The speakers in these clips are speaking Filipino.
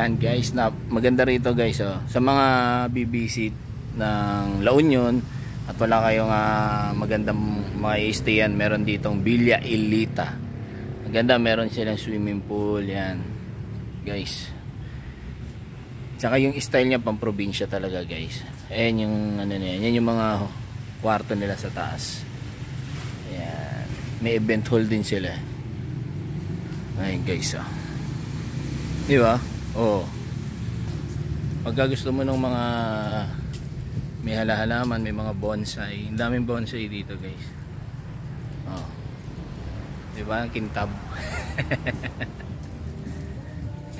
Ayan guys, maganda rito guys oh. Sa mga bibisit ng La Union at wala kayong magandang mai-stayan, meron ditong Villa Elita. Maganda, meron silang swimming pool yan guys. Tsaka yung style niya pang probinsya talaga guys. Ayan yung ano niya, yan yung mga kwarto nila sa taas. Ayan, may event hall din sila. Ayan guys oh. Di ba? Oh. Pagka gusto mo ng mga may halaman, may mga bonsai. Ang daming bonsai dito, guys. Oh. Di ba? Ang kintab.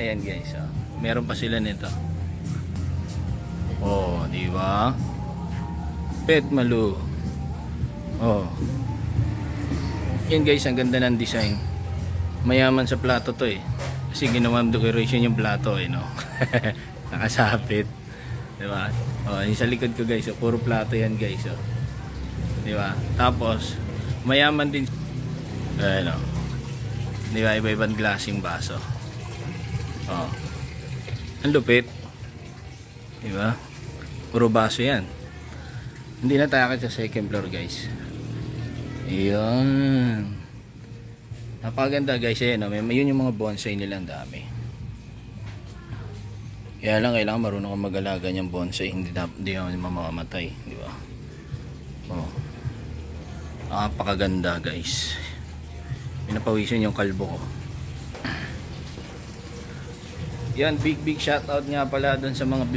Ayan, guys. Oh. Meron pa sila nito. Oh, di ba? Petmalu. Oh. Yan, guys, ang ganda ng design. Mayaman sa plato to eh. Kasi ginawa decoration yung plato eh, no? Nakasapit. Diba? Oh, yung sa likod ko guys, oh, puro plato yan guys, oh. Diba? Tapos, mayaman din. Ayan, oh. Diba? Iba-ibang klaseng baso. Oh. Ang lupit. Diba? Puro baso yan. Hindi na tayo sa second floor guys. Ayan. Napaganda guys, eh, no? Yun yung mga bonsai nila, ang dami. Kaya lang kailangan marunong kang mag-alaga niyang bonsai, hindi naman mamamatay, di ba? Oh. Napakaganda guys. Pinapawisan yung kalbo ko. Yan, big shoutout nga pala dun sa mga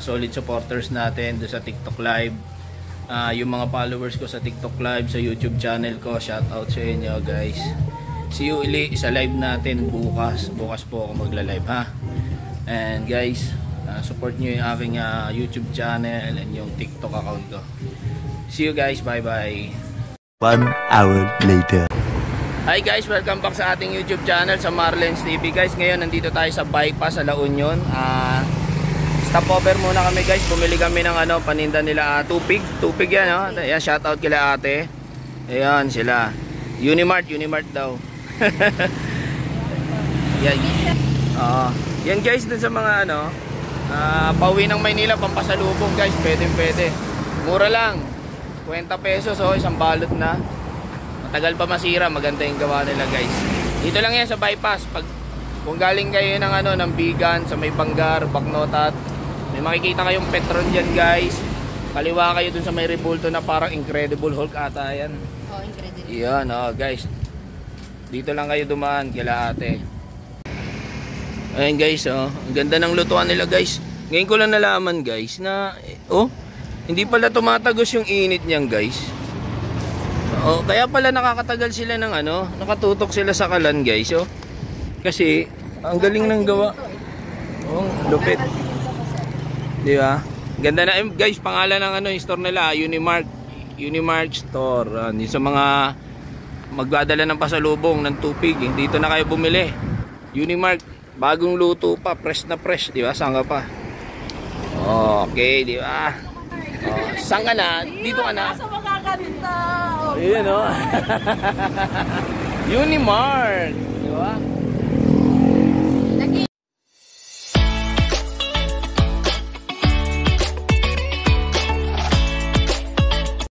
solid supporters natin dun sa TikTok Live. Yung mga followers ko sa TikTok Live, sa YouTube channel ko, shoutout sa inyo guys. See you ulit sa live natin bukas. Bukas po ako magla-live ha. And guys, support nyo yung aking YouTube channel and yung TikTok account ko. See you guys, bye bye. 1 hour later. Hi guys, welcome back sa ating YouTube channel sa Marlens TV. Guys, ngayon nandito tayo sa bypass sa La Union. Stopover muna kami guys. Bumili kami ng paninda nila, tupig yan, oh. Ayan, shoutout kila ate. Ayan sila. Unimart daw. Yan guys, dun sa mga pauwi ng Maynila, pampasalubong guys, pwede. Mura lang, 20 pesos oh, isang balot na. Matagal pa masira, maganda yung gawa nila guys. Dito lang yan sa bypass. Kung galing kayo ng Bigan, sa may Bangar, Bacnotat, may makikita kayong Petron dyan guys. Kaliwa kayo dun sa may Rebulto na parang Incredible Hulk ata yan. Oh, Incredible. Yan guys, dito lang kayo dumaan kila ate. Ayan guys, ang ganda ng lutuan nila guys. Ngayon ko lang nalaman guys na hindi pala tumatagos yung init niyan guys. Kaya pala nakakatagal sila ng nakatutok sila sa kalan guys, kasi ang galing ng gawa. Lupit. Di ba? Ganda na guys, pangalan ng yung store nila, Unimart store. Sa mga magdadala ng pasalubong ng tupig, dito na kayo bumili. Unimart, bagong luto pa, fresh na fresh, di ba? Saan ka pa? Okay, di ba? Saan ka na? Dito ka na? Sa makakalinda. Ayun Unimart, di ba?